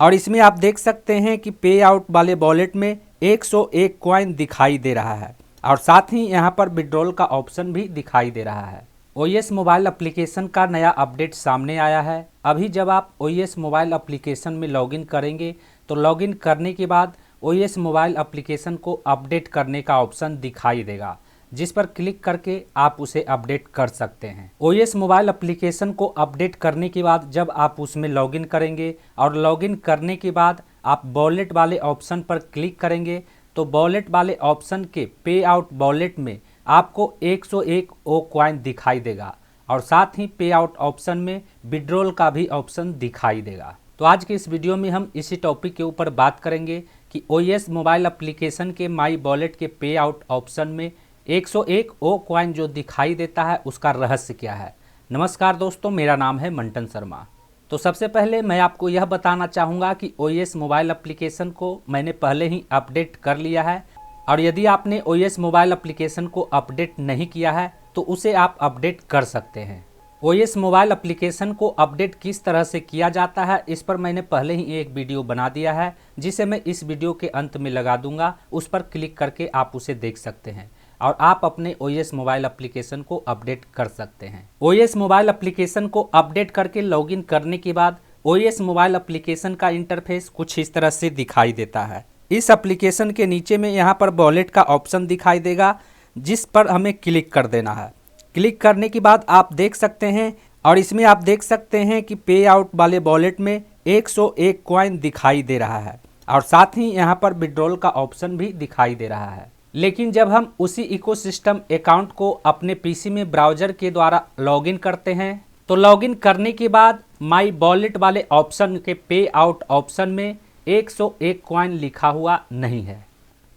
और इसमें आप देख सकते हैं कि पे आउट वाले वॉलेट में 101 कॉइन दिखाई दे रहा है और साथ ही यहाँ पर विड्रॉल का ऑप्शन भी दिखाई दे रहा है। OS मोबाइल एप्लीकेशन का नया अपडेट सामने आया है। अभी जब आप OS मोबाइल एप्लीकेशन में लॉगिन करेंगे तो लॉगिन करने के बाद OS मोबाइल एप्लीकेशन को अपडेट करने का ऑप्शन दिखाई देगा, जिस पर क्लिक करके आप उसे अपडेट कर सकते हैं। OS मोबाइल एप्लीकेशन को अपडेट करने के बाद जब आप उसमें लॉगिन करेंगे और लॉगिन करने के बाद आप वॉलेट वाले ऑप्शन पर क्लिक करेंगे तो वॉलेट वाले ऑप्शन के पे आउट वॉलेट में आपको 101 ओ कॉइन दिखाई देगा और साथ ही पे आउट ऑप्शन में विड्रॉल का भी ऑप्शन दिखाई देगा। तो आज के इस वीडियो में हम इसी टॉपिक के ऊपर बात करेंगे कि OS मोबाइल एप्लीकेशन के माई वॉलेट के पे आउट ऑप्शन में 101 ओ कॉइन जो दिखाई देता है उसका रहस्य क्या है। नमस्कार दोस्तों, मेरा नाम है मंटन शर्मा। तो सबसे पहले मैं आपको यह बताना चाहूँगा कि OS मोबाइल एप्लीकेशन को मैंने पहले ही अपडेट कर लिया है और यदि आपने OS मोबाइल एप्लीकेशन को अपडेट नहीं किया है तो उसे आप अपडेट कर सकते हैं। OS मोबाइल एप्लीकेशन को अपडेट किस तरह से किया जाता है इस पर मैंने पहले ही एक वीडियो बना दिया है, जिसे मैं इस वीडियो के अंत में लगा दूंगा। उस पर क्लिक करके आप उसे देख सकते हैं और आप अपने OS मोबाइल एप्लीकेशन को अपडेट कर सकते हैं। OS मोबाइल एप्लीकेशन को अपडेट करके लॉगिन करने के बाद OS मोबाइल एप्लीकेशन का इंटरफेस कुछ इस तरह से दिखाई देता है। इस एप्लीकेशन के नीचे में यहाँ पर वॉलेट का ऑप्शन दिखाई देगा, जिस पर हमें क्लिक कर देना है। क्लिक करने के बाद आप देख सकते हैं और इसमें आप देख सकते हैं कि पे आउट वाले वॉलेट में 101 कॉइन दिखाई दे रहा है और साथ ही यहाँ पर विड्रॉल का ऑप्शन भी दिखाई दे रहा है। लेकिन जब हम उसी इकोसिस्टम अकाउंट को अपने पीसी में ब्राउज़र के द्वारा लॉगिन करते हैं तो लॉगिन करने के बाद माई वॉलेट वाले ऑप्शन के पे आउट ऑप्शन में 101 कॉइन लिखा हुआ नहीं है।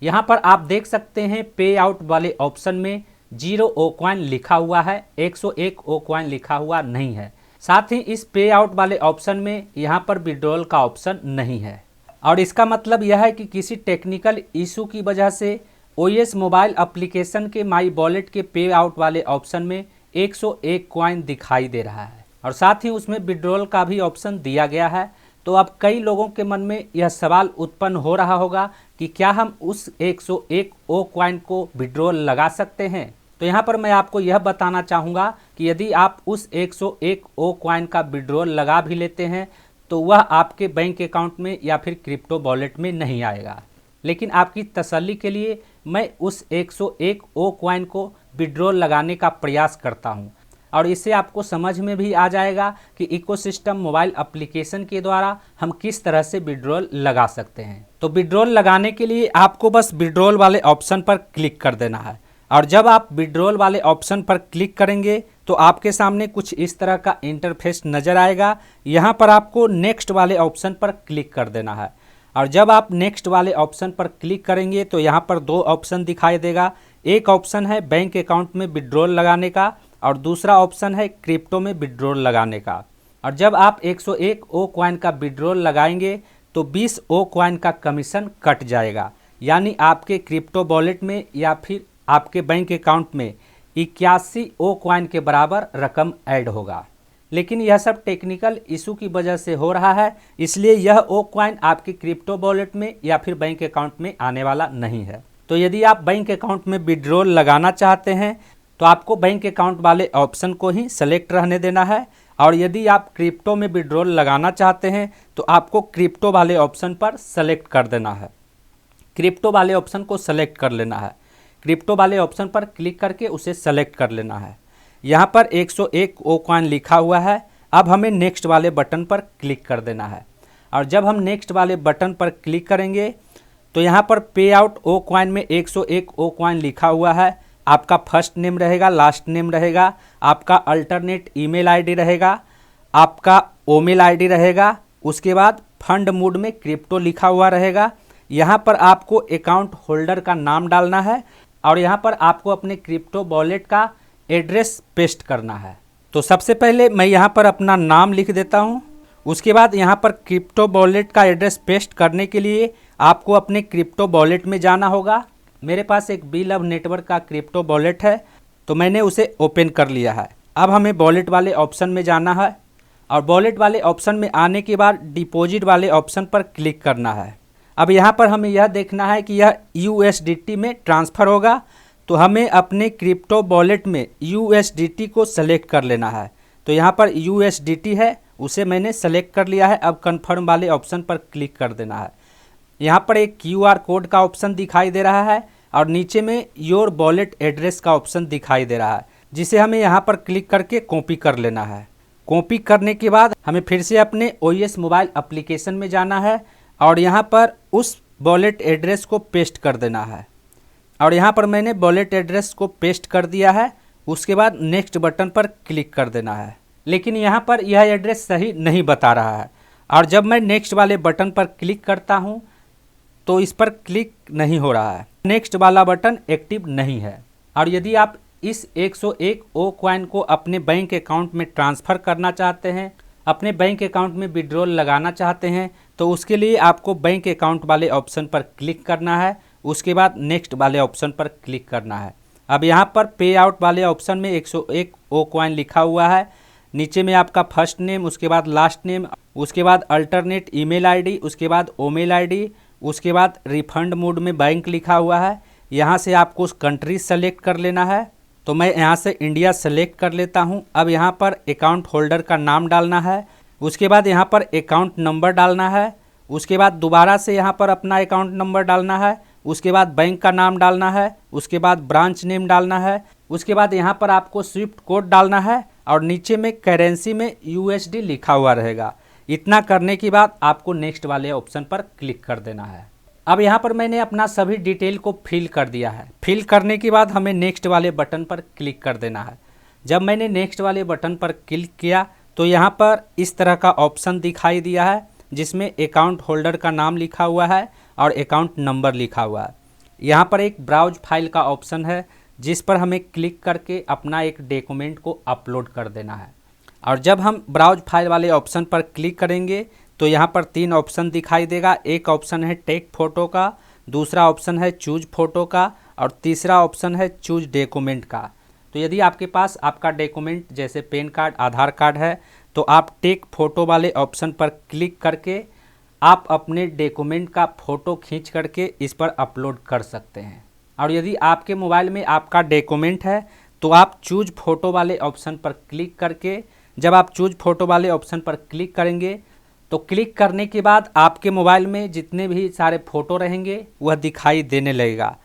यहाँ पर आप देख सकते हैं पे आउट वाले ऑप्शन में 0 ओ कॉइन लिखा हुआ है, 101 ओ कॉइन लिखा हुआ नहीं है। साथ ही इस पे आउट वाले ऑप्शन में यहाँ पर विड्रॉल का ऑप्शन नहीं है और इसका मतलब यह है कि किसी टेक्निकल इशू की वजह से OS मोबाइल एप्लीकेशन के माई वॉलेट के पे आउट वाले ऑप्शन में 101 कॉइन दिखाई दे रहा है और साथ ही उसमें विड्रॉल का भी ऑप्शन दिया गया है। तो अब कई लोगों के मन में यह सवाल उत्पन्न हो रहा होगा कि क्या हम उस 101 ओ कॉइन को विड्रॉल लगा सकते हैं। तो यहाँ पर मैं आपको यह बताना चाहूँगा कि यदि आप उस 101 ओ कॉइन का विड्रॉल लगा भी लेते हैं तो वह आपके बैंक अकाउंट में या फिर क्रिप्टो वॉलेट में नहीं आएगा। लेकिन आपकी तसल्ली के लिए मैं उस 101 ओ कॉइन को विड्रॉल लगाने का प्रयास करता हूँ और इससे आपको समझ में भी आ जाएगा कि इकोसिस्टम मोबाइल एप्लीकेशन के द्वारा हम किस तरह से विड्रॉल लगा सकते हैं। तो विड्रॉल लगाने के लिए आपको बस विड्रॉल वाले ऑप्शन पर क्लिक कर देना है और जब आप विड्रॉल वाले ऑप्शन पर क्लिक करेंगे तो आपके सामने कुछ इस तरह का इंटरफेस नज़र आएगा। यहाँ पर आपको नेक्स्ट वाले ऑप्शन पर क्लिक कर देना है और जब आप नेक्स्ट वाले ऑप्शन पर क्लिक करेंगे तो यहाँ पर दो ऑप्शन दिखाई देगा। एक ऑप्शन है बैंक अकाउंट में विड्रॉल लगाने का और दूसरा ऑप्शन है क्रिप्टो में विड्रॉल लगाने का। और जब आप 101 ओ कॉइन का विड्रॉल लगाएंगे तो 20 ओ कॉइन का कमीशन कट जाएगा, यानी आपके क्रिप्टो वॉलेट में या फिर आपके बैंक अकाउंट में 81 ओ कॉइन के बराबर रकम ऐड होगा। लेकिन यह सब टेक्निकल इशू की वजह से हो रहा है, इसलिए यह ओ कॉइन आपके क्रिप्टो वॉलेट में या फिर बैंक अकाउंट में आने वाला नहीं है। तो यदि आप बैंक अकाउंट में विड्रॉल लगाना चाहते हैं तो आपको बैंक अकाउंट वाले ऑप्शन को ही सेलेक्ट रहने देना है और यदि आप क्रिप्टो में विड्रॉल लगाना चाहते हैं तो आपको क्रिप्टो वाले ऑप्शन पर सेलेक्ट कर देना है। क्रिप्टो वाले ऑप्शन को सेलेक्ट कर लेना है। क्रिप्टो वाले ऑप्शन पर क्लिक करके उसे सेलेक्ट कर लेना है। यहाँ पर 101 ओ कॉइन लिखा हुआ है। अब हमें नेक्स्ट वाले बटन पर क्लिक कर देना है और जब हम नेक्स्ट वाले बटन पर क्लिक करेंगे तो यहाँ पर पे आउट ओ कॉइन में 101 ओ कॉइन लिखा हुआ है। आपका फर्स्ट नेम रहेगा, लास्ट नेम रहेगा, आपका अल्टरनेट ईमेल आईडी रहेगा, आपका ओमेल आईडी रहेगा, उसके बाद फंड मोड में क्रिप्टो लिखा हुआ रहेगा। यहाँ पर आपको अकाउंट होल्डर का नाम डालना है और यहाँ पर आपको अपने क्रिप्टो वॉलेट का एड्रेस पेस्ट करना है। तो सबसे पहले मैं यहाँ पर अपना नाम लिख देता हूँ। उसके बाद यहाँ पर क्रिप्टो वॉलेट का एड्रेस पेस्ट करने के लिए आपको अपने क्रिप्टो वॉलेट में जाना होगा। मेरे पास एक बी लव नेटवर्क का क्रिप्टो वॉलेट है तो मैंने उसे ओपन कर लिया है। अब हमें वॉलेट वाले ऑप्शन में जाना है और वॉलेट वाले ऑप्शन में आने के बाद डिपॉजिट वाले ऑप्शन पर क्लिक करना है। अब यहाँ पर हमें यह देखना है कि यह USDT में ट्रांसफ़र होगा, तो हमें अपने क्रिप्टो वॉलेट में USDT को सेलेक्ट कर लेना है। तो यहाँ पर USDT है, उसे मैंने सेलेक्ट कर लिया है। अब कन्फर्म वाले ऑप्शन पर क्लिक कर देना है। यहाँ पर एक QR कोड का ऑप्शन दिखाई दे रहा है और नीचे में योर वॉलेट एड्रेस का ऑप्शन दिखाई दे रहा है, जिसे हमें यहाँ पर क्लिक करके कॉपी कर लेना है। कॉपी करने के बाद हमें फिर से अपने OS मोबाइल एप्लीकेशन में जाना है और यहाँ पर उस वॉलेट एड्रेस को पेस्ट कर देना है। और यहाँ पर मैंने वॉलेट एड्रेस को पेस्ट कर दिया है। उसके बाद नेक्स्ट बटन पर क्लिक कर देना है। लेकिन यहाँ पर यह एड्रेस सही नहीं बता रहा है और जब मैं नेक्स्ट वाले बटन पर क्लिक करता हूँ तो इस पर क्लिक नहीं हो रहा है। नेक्स्ट वाला बटन एक्टिव नहीं है। और यदि आप इस 101 ओ कॉइन को अपने बैंक अकाउंट में ट्रांसफ़र करना चाहते हैं, अपने बैंक अकाउंट में विड्रॉल लगाना चाहते हैं, तो उसके लिए आपको बैंक अकाउंट वाले ऑप्शन पर क्लिक करना है। उसके बाद नेक्स्ट वाले ऑप्शन पर क्लिक करना है। अब यहाँ पर पे आउट वाले ऑप्शन में 101 ओ कॉइन लिखा हुआ है। नीचे में आपका फर्स्ट नेम, उसके बाद लास्ट नेम, उसके बाद अल्टरनेट ईमेल आईडी, उसके बाद ओमेल आईडी, उसके बाद रिफंड मोड में बैंक लिखा हुआ है। यहाँ से आपको उस कंट्री सेलेक्ट कर लेना है। तो मैं यहाँ से इंडिया सेलेक्ट कर लेता हूँ। अब यहाँ पर अकाउंट होल्डर का नाम डालना है। उसके बाद यहाँ पर अकाउंट नंबर डालना है। उसके बाद दोबारा से यहाँ पर अपना अकाउंट नंबर डालना है। उसके बाद बैंक का नाम डालना है। उसके बाद ब्रांच नेम डालना है। उसके बाद यहाँ पर आपको स्विफ्ट कोड डालना है और नीचे में करेंसी में USD लिखा हुआ रहेगा। इतना करने के बाद आपको नेक्स्ट वाले ऑप्शन पर क्लिक कर देना है। अब यहाँ पर मैंने अपना सभी डिटेल को फिल कर दिया है। फिल करने के बाद हमें नेक्स्ट वाले बटन पर क्लिक कर देना है। जब मैंने नेक्स्ट वाले बटन पर क्लिक किया तो यहाँ पर इस तरह का ऑप्शन दिखाई दिया है, जिसमें अकाउंट होल्डर का नाम लिखा हुआ है और अकाउंट नंबर लिखा हुआ है। यहाँ पर एक ब्राउज फाइल का ऑप्शन है, जिस पर हमें क्लिक करके अपना एक डॉक्यूमेंट को अपलोड कर देना है। और जब हम ब्राउज फाइल वाले ऑप्शन पर क्लिक करेंगे तो यहाँ पर 3 ऑप्शन दिखाई देगा। एक ऑप्शन है टेक फ़ोटो का, दूसरा ऑप्शन है चूज फ़ोटो का और तीसरा ऑप्शन है चूज डॉक्यूमेंट का। तो यदि आपके पास आपका डॉक्यूमेंट जैसे पैन कार्ड, आधार कार्ड है, तो आप टेक फ़ोटो वाले ऑप्शन पर क्लिक करके आप अपने डॉक्यूमेंट का फ़ोटो खींच करके इस पर अपलोड कर सकते हैं। और यदि आपके मोबाइल में आपका डॉक्यूमेंट है तो आप चूज फ़ोटो वाले ऑप्शन पर क्लिक करके, जब आप चूज फ़ोटो वाले ऑप्शन पर क्लिक करेंगे तो क्लिक करने के बाद आपके मोबाइल में जितने भी सारे फ़ोटो रहेंगे वह दिखाई देने लगेगा।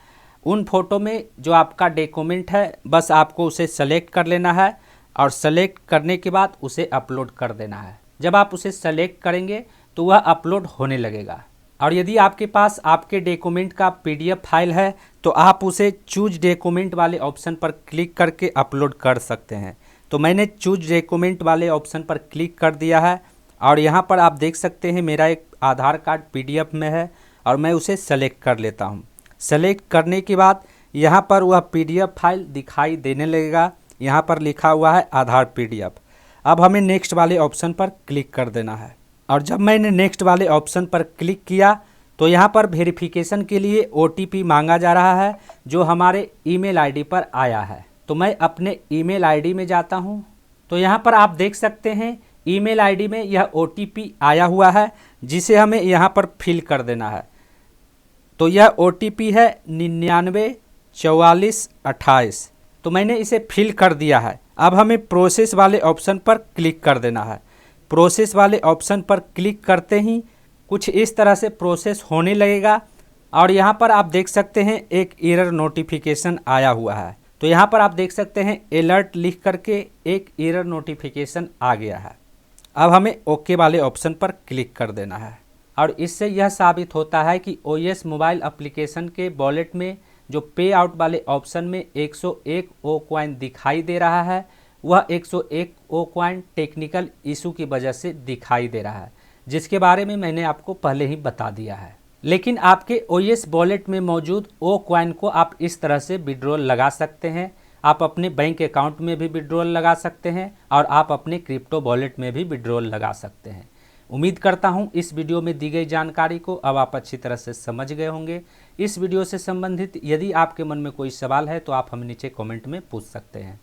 उन फ़ोटो में जो आपका डॉक्यूमेंट है, बस आपको उसे सेलेक्ट कर लेना है और सेलेक्ट करने के बाद उसे अपलोड कर देना है। जब आप उसे सेलेक्ट करेंगे तो वह अपलोड होने लगेगा। और यदि आपके पास आपके डॉक्यूमेंट का PDF फाइल है तो आप उसे चूज डॉक्यूमेंट वाले ऑप्शन पर क्लिक करके अपलोड कर सकते हैं। तो मैंने चूज डॉक्यूमेंट वाले ऑप्शन पर क्लिक कर दिया है और यहाँ पर आप देख सकते हैं मेरा एक आधार कार्ड PDF में है और मैं उसे सेलेक्ट कर लेता हूँ। सेलेक्ट करने के बाद यहाँ पर वह PDF फाइल दिखाई देने लगेगा। यहाँ पर लिखा हुआ है आधार PDF। अब हमें नेक्स्ट वाले ऑप्शन पर क्लिक कर देना है। और जब मैंने नेक्स्ट वाले ऑप्शन पर क्लिक किया तो यहाँ पर वेरिफिकेशन के लिए OTP मांगा जा रहा है, जो हमारे ईमेल आईडी पर आया है। तो मैं अपने ईमेल आईडी में जाता हूँ। तो यहाँ पर आप देख सकते हैं ईमेल आईडी में यह OTP आया हुआ है, जिसे हमें यहाँ पर फिल कर देना है। तो यह OTP है 994428। तो मैंने इसे फिल कर दिया है। अब हमें प्रोसेस वाले ऑप्शन पर क्लिक कर देना है। प्रोसेस वाले ऑप्शन पर क्लिक करते ही कुछ इस तरह से प्रोसेस होने लगेगा और यहाँ पर आप देख सकते हैं एक एरर नोटिफिकेशन आया हुआ है। तो यहाँ पर आप देख सकते हैं अलर्ट लिख करके एक एरर नोटिफिकेशन आ गया है। अब हमें ओके वाले ऑप्शन पर क्लिक कर देना है। और इससे यह साबित होता है कि OS मोबाइल एप्लीकेशन के वॉलेट में जो पे आउट वाले ऑप्शन में 101 ओ कॉइन दिखाई दे रहा है, वह 101 ओ कॉइन टेक्निकल इशू की वजह से दिखाई दे रहा है, जिसके बारे में मैंने आपको पहले ही बता दिया है। लेकिन आपके OS वॉलेट में मौजूद ओ कॉइन को आप इस तरह से विड्रॉल लगा सकते हैं। आप अपने बैंक अकाउंट में भी विड्रॉल लगा सकते हैं और आप अपने क्रिप्टो वॉलेट में भी विड्रॉल लगा सकते हैं। उम्मीद करता हूं इस वीडियो में दी गई जानकारी को अब आप अच्छी तरह से समझ गए होंगे। इस वीडियो से संबंधित यदि आपके मन में कोई सवाल है तो आप हमें नीचे कमेंट में पूछ सकते हैं।